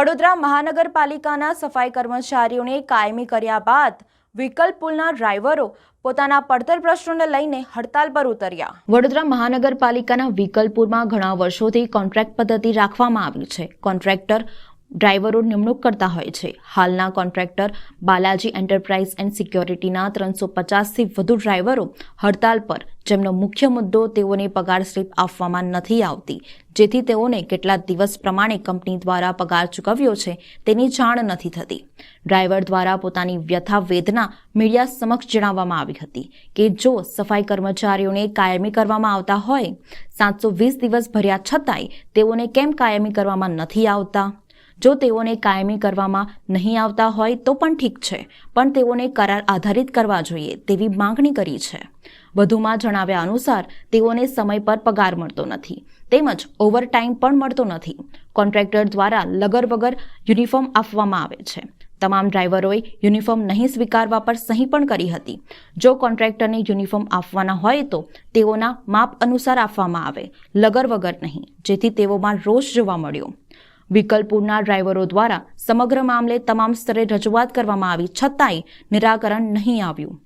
વડોદરા મહાનગરપાલિકાના સફાઈ કર્મચારીઓને કાયમી કર્યા બાદ વિકલ્પ પુલના ડ્રાઈવરો પોતાના પડતર પ્રશ્નોને લઈને હડતાલ પર ઉતર્યા। વડોદરા મહાનગરપાલિકાના વિકલ્પ પુલમાં ઘણા વર્ષોથી કોન્ટ્રાક્ટ પદ્ધતિ રાખવામાં આવી છે। કોન્ટ્રાક્ટર ડ્રાઈવરો નિમણૂક કરતા હોય છે। હાલના કોન્ટ્રાક્ટર બાલાજી એન્ટરપ્રાઇઝ એન્ડ સિક્યોરિટીના 350થી વધુ ડ્રાઈવરો હડતાલ પર, જેમનો મુખ્ય મુદ્દો તેઓને પગાર સ્લીપ આપવામાં નથી આવતી, જેથી તેઓને કેટલા દિવસ પ્રમાણે કંપની દ્વારા પગાર ચૂકવ્યો છે તેની જાણ નથી થતી। ડ્રાઈવર દ્વારા પોતાની વ્યથા વેદના મીડિયા સમક્ષ જણાવવામાં આવી હતી કે જો સફાઈ કર્મચારીઓને કાયમી કરવામાં આવતા હોય, 720 દિવસ ભર્યા છતાંય તેઓને કેમ કાયમી કરવામાં નથી આવતા? જો તેઓને કાયમી કરવામાં નહીં આવતા હોય તો પણ ઠીક છે, પણ તેઓને કરાર આધારિત કરવા જોઈએ તેવી માંગણી કરી છે। વધુમાં જણાવ્યા અનુસાર તેઓને સમય પર પગાર મળતો નથી, તેમજ ઓવરટાઈમ પણ મળતો નથી। કોન્ટ્રાક્ટર દ્વારા લગર વગર યુનિફોર્મ આપવામાં આવે છે। તમામ ડ્રાઈવરોએ યુનિફોર્મ નહીં સ્વીકારવા પર સહી પણ કરી હતી। જો કોન્ટ્રાક્ટરને યુનિફોર્મ આપવાના હોય તો તેઓના માપ અનુસાર આપવામાં આવે, લગર વગર નહીં, જેથી તેઓમાં રોષ જોવા મળ્યો। વિકલ્પ પુલના ડ્રાઈવરો દ્વારા સમગ્ર મામલે તમામ સ્તરે રજૂઆત કરવામાં આવી છતાંય નિરાકરણ નહીં આવ્યું।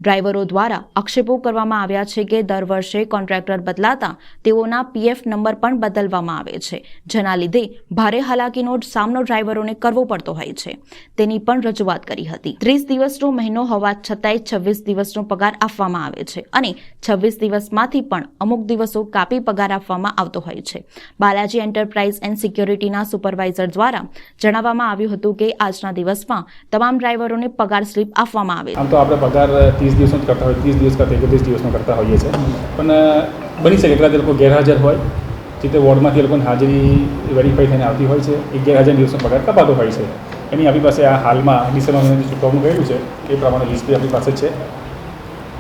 ડ્રાઈવરો દ્વારા આક્ષેપો કરવામાં આવ્યા છે કે દર વર્ષે કોન્ટ્રાક્ટર બદલાતા તેઓના પીએફ નંબર પણ બદલવામાં આવે છે, જેના લીધે ભારે હાલાકીનો સામનો ડ્રાઈવરોને કરવો પડતો હોય છે। તેની પણ રજૂઆત કરી હતી। 30 દિવસનો મહિનો હોવા છતાંય 26 દિવસનો પગાર આપવામાં આવે છે અને 26 દિવસમાંથી પણ અમુક દિવસો કાપી પગાર આપવામાં આવતો હોય છે। બાલાજી એન્ટરપ્રાઇઝ એન્ડ સિક્યોરિટીના સુપરવાઇઝર દ્વારા જણાવવામાં આવ્યું હતું કે આજના દિવસમાં તમામ ડ્રાઈવરોને પગાર સ્લીપ આપવામાં આવે। આમ તો આપણે પગાર 30 દિવસનો જ કરતા હોય, 30 દિવસ કરતા 31 દિવસનો કરતા હોઈએ છીએ, પણ બની શકે એટલા લોકો ગેરહાજર હોય, જે તે વોર્ડમાંથી એ લોકોની હાજરી વેરીફાઈ થઈને આવતી હોય છે, એ ગેરહાજર દિવસનો પગાર કપાતો હોય છે। એની આપણી પાસે આ હાલમાં ડિસેમ્બર મહિનાની ચૂકવણું કર્યું છે, એ પ્રમાણે લિસ્ટ આપણી પાસે છે।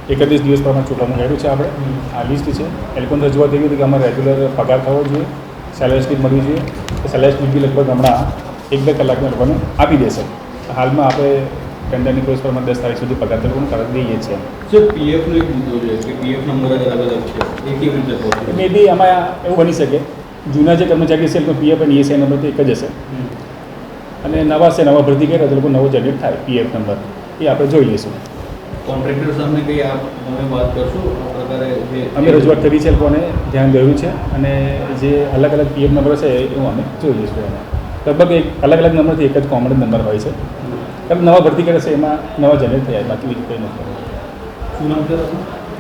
31 દિવસ પ્રમાણે ચૂકવણું કર્યું છે આપણે, આ લિસ્ટ છે। એ લોકોની રજૂઆત એવી હતી કે અમારે રેગ્યુલર પગાર થવો જોઈએ, સેલરી સ્લીપ મળવી જોઈએ, સેલરી સ્લીપ બી લગભગ હમણાં 1-2 કલાકમાં લોકોને આપી દેશે। હાલમાં આપણે ટેન્ડરની પ્રોસેસ પ્રમાણે 10 તારીખ સુધી પગાર લોકોને કરાવી દઈએ છીએ। સર, પીએફનો એક મુદ્દો છે કે પીએફ નંબર જ અલગ અલગ છે, એ કેવી રીતે થશે? મે બી આમાં એવું બની શકે જૂના જે કર્મચારી છે તો પીએફ અને ઈએસઆઈ નંબર તો એક જ હશે, અને નવા ભરતી કરે તો લોકો નવો જનરેટ થાય પીએફ નંબર, એ આપણે જોઈ લઈશું। કોન્ટ્રાક્ટર સામે કંઈ તમે વાત કરશો આ પ્રકારે? અમે રજૂઆત કરી છે, લોકોને ધ્યાન દોર્યું છે, અને જે અલગ અલગ પીએફ નંબર છે એવું અમે જોઈ લઈશું। એમાં લગભગ એક અલગ અલગ નંબરથી એક જ કોમન નંબર હોય છે, કારણ નવા ભરતી કરે છે એમાં નવા જનરેટ થયા, બાકી બીજું કંઈ નથી। શું નામ છે?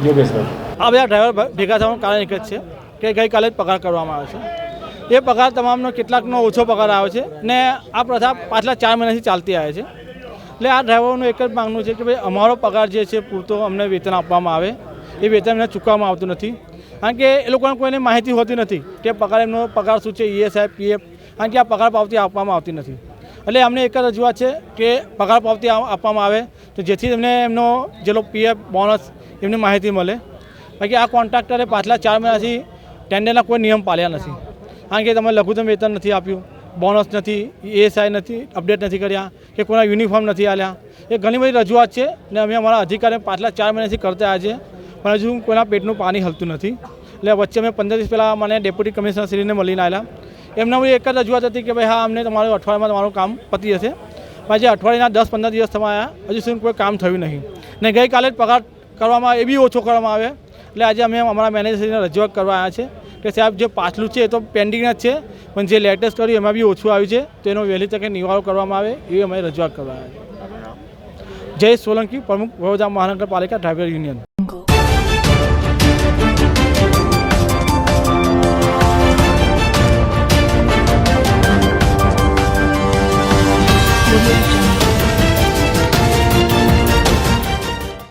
યોગેશભાઈ। આ બધા ડ્રાઈવર ભેગા થવાનું કારણ એક જ છે કે ગઈકાલે જ પગાર કરવામાં આવે છે। એ પગાર તમામનો કેટલાકનો ઓછો પગાર આવે છે ને આ પ્રથા પાછલા 4 મહિનાથી ચાલતી આવે છે। એટલે આ ડ્રાઈવરોનું એક જ માંગનું છે કે ભાઈ અમારો પગાર જે છે પૂરતો અમને વેતન આપવામાં આવે, એ વેતન એમને ચૂકવવામાં આવતું નથી, કારણ કે એ લોકોને કોઈને માહિતી હોતી નથી કે પગાર એમનો પગાર શું છે, ઈએસઆઈ પીએફ, કારણ કે આ પગાર પાવતી આપવામાં આવતી નથી। એટલે અમને એક જ રજૂઆત છે કે પગાર પાવતી આપવામાં આવે તો જેથી એમને એમનો જેલો પીએફ બોનસ એમની માહિતી મળે। બાકી આ કોન્ટ્રાક્ટરે પાછલા 4 મહિનાથી ટેન્ડરના કોઈ નિયમ પાળ્યા નથી, કારણ કે તમે લઘુત્તમ વેતન નથી આપ્યું, બોનસ નથી, ઈએસઆઈ નથી અપડેટ નથી કર્યા, કે કોઈના યુનિફોર્મ નથી આલ્યા। એ ઘણી બધી રજૂઆત છે ને અમે અમારા અધિકારીને પાછલા 4 મહિનાથી કરતા આવ્યા છે, પણ હજુ કોઈના પેટનું પાણી હલતું નથી। એટલે વચ્ચે અમે 15 દિવસ પહેલાં મને ડેપ્યુટી કમિશનરશ્રીને મળીને આવ્યા। એમના એક જ રજૂઆત હતી કે ભાઈ હા, અમને તમારું અઠવાડિયામાં તમારું કામ પતી જશે, પણ જે અઠવાડિયાના 10-15 દિવસ થવા આવ્યા, હજુ સુધી કોઈ કામ થયું નહીં, ને ગઈકાલે જ પગાર કરવામાં એ બી ઓછો કરવામાં આવે। એટલે આજે અમે અમારા મેનેજરશ્રીને રજૂઆત કરવા આવ્યા છે કે સાહેબ જે પાછલું છે એ તો પેન્ડિંગ જ છે, પણ જે લેટેસ્ટ કર્યું એમાં બી ઓછું આવ્યું છે, તો એનો વહેલી તકે નિવારો કરવામાં આવે એવી અમે રજૂઆત કરવા આવ્યા છે। જય સોલંકી, પ્રમુખ વડોદરા મહાનગરપાલિકા ડ્રાઈવર યુનિયન।